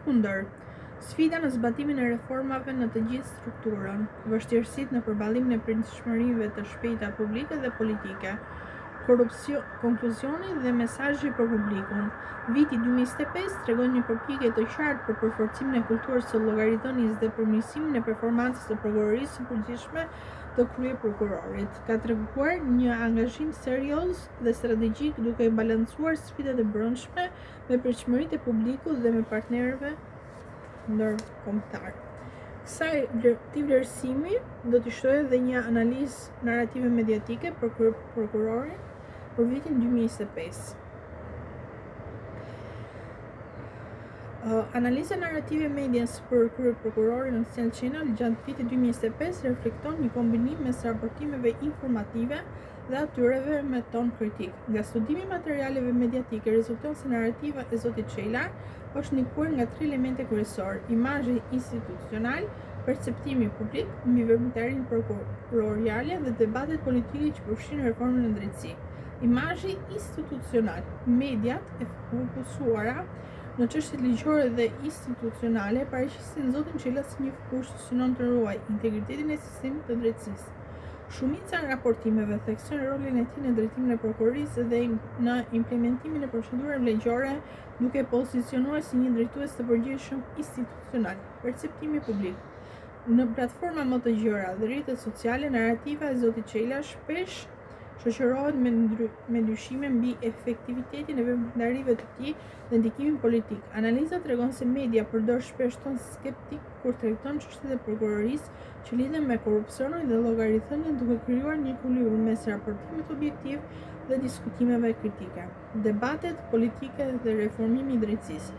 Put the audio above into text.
Kundër, sfida në zbatimin e reformave në të gjithë strukturën, vështirësitë në përballimin e pritshmërive të shpejta publike dhe politike, konkluzioni dhe mesazhi për publikun. Viti 2025 tregon një përpjekje të qartë për përforcimin e kulturës së llogaridhënies dhe përmirësimin e performancës së prokurorisë së përgjithshme të kryeprokurorit. Ka treguar një angazhim serioz dhe strategjik duke balancuar sfidat e brendshme me pritshmëritë e publikut dhe me partnerëve ndërkombëtar. Kësaj vlerësimi do t'i shtojë edhe një analizë narrative mediatike për prokurorin për vitin 2025. Analiza narrative medias për kryeprokurorin në Cell Channel gjatë vitit 2025 reflekton një kombinim mes raportimeve informative dhe atyreve me ton kritik. Nga studimi i materialeve mediatike rezulton se narrativa e zotit Çela është ndikuar nga 3 elemente kryesor: imazhi institucional, perceptimi publik mbi veprimtarinë prokuroriale dhe debatet politike që përfshin reformën në drejtësi. Imazhi institucional. Mediat e fokusuara në çështjet ligjore dhe institucionale paraqesin zotin Çela si një figurë që synon të ruajë integritetin e sistemit të drejtësisë. Shumica e raportimeve thekson rolin e tij në drejtimin e prokurorisë dhe në implementimin e procedurave ligjore, duke pozicionuar si një drejtues të përgjithshëm institucional. Perceptimi publik. Në platforma më të gjera dhe rrjetet sociale, narrativa e zotit Çela shpesh shoqërohet me dyshime mbi efektivitetin e veprimtarive të tij dhe ndikimin politik. Analiza tregon se media përdor shpesh ton skeptik kur trajton çështjet e prokurorisë që lidhen me korrupsionin dhe llogaridhënien, duke krijuar një ekuilibër mes raportimit objektiv dhe diskutimeve kritike. Debatet politike dhe reformimi i drejtësisë.